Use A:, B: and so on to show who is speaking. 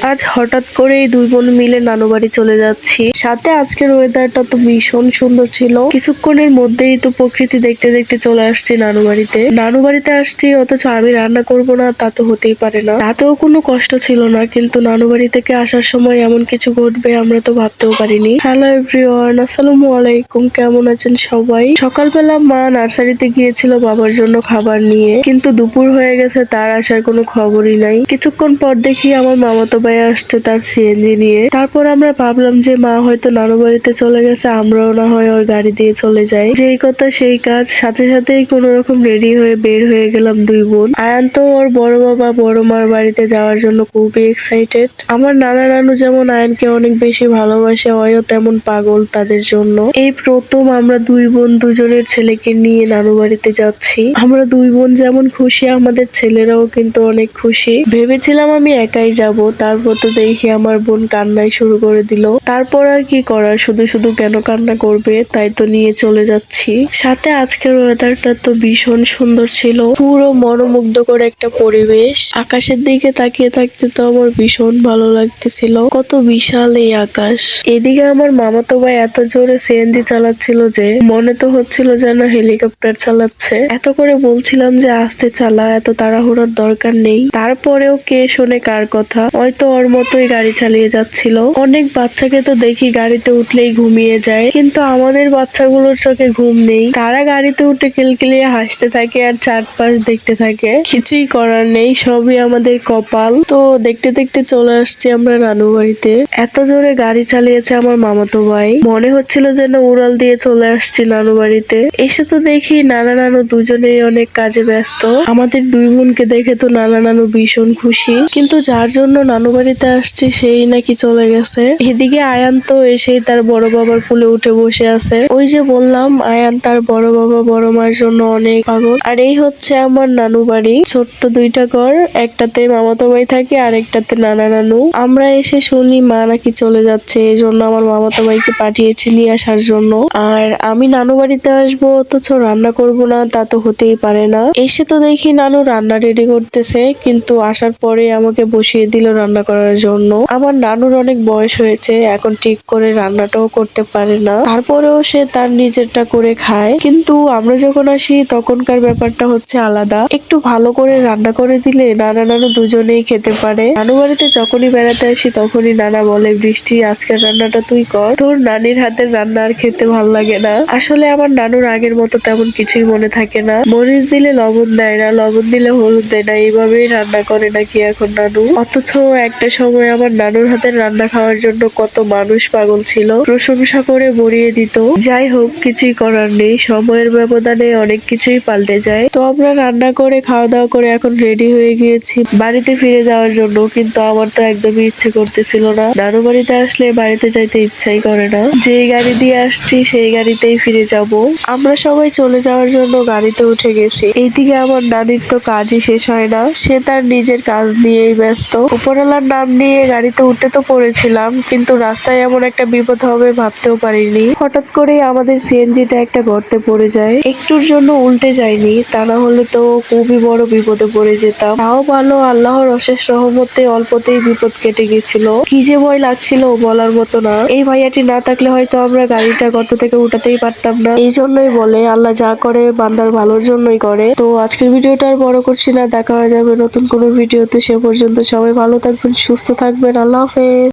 A: আজ হঠাৎ করেই দুই বোন মিলে নানু বাড়ি চলে যাচ্ছি। সাথে আজকের ওয়েদারটা তো ভীষণ সুন্দর ছিল। কিছুক্ষণের মধ্যেই তো প্রকৃতি দেখতে দেখতে চলে আসছি নানু বাড়িতে। নানু বাড়িতে আসছি অথচ আমি রান্না করব না, তা তো হতেই পারে না। তাতেও কোনো কষ্ট ছিল না, কিন্তু নানু বাড়ি থেকে আসার সময় এমন কিছু ঘটবে আমরা তো ভাবতেও পারিনি। হ্যালো এভরিওয়ান, আসসালামু আলাইকুম। কেমন আছেন সবাই? সকালবেলা মা নার্সারিতে গিয়েছিল বাবার জন্য খাবার নিয়ে, কিন্তু দুপুর হয়ে গেছে, তার আসার কোনো খবরই নাই। কিছুক্ষণ পর দেখি আমার মামাতো ভাই আসছে তার সিএনজি নিয়ে। তারপর আমরা ভাবলাম যে মা হয়তো নানু বাড়িতে চলে গেছে, আমরাও না হয় ওই গাড়ি দিয়ে চলে যাই। যেই কথা সেই কাজ, সাথে সাথেই কোন রকম রেডি হয়ে বের হয়ে গেলাম দুই বোন। আয়ান তো ওর বড় বাবা বড় মার বাড়িতে যাওয়ার জন্য খুবই এক্সাইটেড। আমার নানা নানু যেমন আয়ানকে অনেক বেশি ভালোবাসে, ওয়ও তেমন পাগল তাদের জন্য। এই প্রথম আমরা দুই বোন দুজনের ছেলেকে নিয়ে নানু বাড়িতে যাচ্ছি। আমরা দুই বোন যেমন খুশি, আমাদের ছেলেরাও কিন্তু অনেক খুশি। ভেবেছিলাম আমি একাই যাব, তারপর তো দেখি আমার বোন কান্নাই শুরু করে দিল। তারপর আর কি করার, শুধু শুধু কেন কান্না করবে, তাই তো নিয়ে চলে যাচ্ছি। সাথে আজকের ওয়েদারটা তো ভীষণ সুন্দর ছিল, পুরো মনোমুগ্ধকর একটা পরিবেশ। আকাশের দিকে তাকিয়ে থাকতে তো আমার ভীষণ ভালো লাগতেছিল। কত বিশাল এই আকাশ। এদিকে আমার মামাতো ভাই এত জোরে সিএনজি চালাচ্ছিল যে মনে তো হচ্ছিল যেন হেলিকপ্টার চালাচ্ছে। এত করে বলছিলাম যে আস্তে চালা, এত তাড়াহুড়োর দরকার নেই, তারপরেও কে শোনে কার কথা। হয়তো ওর মতোই গাড়ি চালিয়ে যাচ্ছিল। অনেক বাচ্চাকে তো দেখি গাড়িতে উঠলেই ঘুমিয়ে যায়, কিন্তু আমাদের বাচ্চাগুলোর চোখে ঘুম নেই। তারা গাড়িতে উঠে কিলকিলিয়ে হাসতে থাকে আর চারপাশ দেখতে থাকে। কিছুই করার নেই, সবই আমাদের কপাল। তো দেখতে দেখতে চলে আসছি আমরা নানু বাড়িতে। এত জোরে গাড়ি চালিয়েছে আমার মামাতো ভাই, মনে হচ্ছিল যেন উড়াল দিয়ে চলে আসছি নানু বাড়িতে। এসে তো দেখি নানা নানু দুজনেই অনেক কাজে ব্যস্ত। আমাদের দুই বোনকে দেখে তো নানা নানু ভীষণ খুশি, কিন্তু যার জন্য নানু বাড়িতে আসছি সেই নাকি চলে গেছে। এদিকে আয়ান তো এসেই তার বড় বাবার কোলে উঠে বসে আছে। ওই যে বললাম, আয়ান তার বড় বাবা বড় মার জন্য অনেক পাগল। আর এই হচ্ছে আমার নানু বাড়ি, ছোট্ট দুইটা ঘর, একটাতে মামাতো ভাই থাকে আর একটাতে নানা নানু। আমরা এসে শুনি মা নাকি চলে যাচ্ছে, এই জন্য আমার মামাতো ভাইকে পাঠিয়েছে নিয়ে আসার জন্য। আর আমি নানু বাড়িতে আসবো অথচ রান্না করব না, তা তো হতেই পারে না। এসে তো দেখি নানু রান্না রেডি করতেছে, কিন্তু আসার পরে আমাকে বসিয়ে দিল রান্না করার জন্য। আমার নানুর অনেক বয়স হয়েছে, এখন ঠিক করে রান্নাটাও করতে পারে না, তারপরেও সে তার নিজেরটা করে খায়। কিন্তু আমরা যখন আসি তখনকার ব্যাপারটা হচ্ছে আলাদা, একটু ভালো করে রান্না করে দিলে নানা নানু দুজনেই খেতে পারে। নানু বাড়িতে যখনই বেড়াতে আসি তখনই নানা বলে, বৃষ্টি আজকের রান্নাটা তুই কর, তোর নানির হাতের রান্না আর খেতে ভাল লাগে না। আসলে আমার নানুর আগের মতো তেমন কিছুই মনে থাকে না, মরিচ দিলে লবণ দেয় না, লবণ দিলে হলুদ দেয় না, এইভাবেই রান্না করে নাকি এখন নানু। অথচ একটা সময় আমার নানুর হাতের রান্না খাওয়ার জন্য কত মানুষ পাগল ছিল, প্রশংসা করে ভরিয়ে দিত। যাই হোক, কিছুই করার নেই, সময়ের ব্যবধানে অনেক কিছুই পাল্টে যায়। তো আমরা রান্না করে খাওয়া দাওয়া করে এখন রেডি হয়ে গিয়েছি বাড়িতে ফিরে যাওয়ার জন্য, কিন্তু আমার তো একদমই ইচ্ছে করতেছিল না। নানু বাড়িতে আসলে বাড়িতে যাইতে ইচ্ছাই করে না। যেই গাড়ি দিয়ে আসছি সেই গাড়িতেই ফিরে যাব। আমরা সবাই চলে যাওয়ার জন্য গাড়িতে উঠে গেছি। এইদিকে আমার নানির তো কাজই শেষ হয় না, সে তার নিজের কাজ নিয়েই ব্যস্ত। উপরওয়ালার নাম নিয়ে গাড়িতে উঠতে তো পড়েছিলাম, কিন্তু রাস্তায় এমন একটা বিপদ হবে ভাবতেও পারিনি। হঠাৎ করেই আমাদের সিএনজিটা একটা গর্তে পড়ে যায়। একটুর জন্য উল্টে যায়নি, তা না হলে তো খুবই বড় বিপদে পড়ে যেতাম। তাও ভালো, আল্লাহর অশেষ রহমতে অল্পতেই বিপদ কেটে গেছিল। কি যে ভয় লাগছিল বলার মতো না। এই ভাইয়াটি না থাকলে হয়তো আমরা গাড়িটা গর্ত থেকে উঠাতেই পারতাম না। এই জন্যই বলে, আল্লাহ যা করে বান্দার ভালোর জন্যই করে। তো আজকের ভিডিওটা আর বড় করছি না, দেখা হয়ে যাবে নতুন কোনো ভিডিওতে। সে পর্যন্ত সবাই ভালো থাকবেন, সুস্থ থাকবেন, আল্লাহ হাফেজ।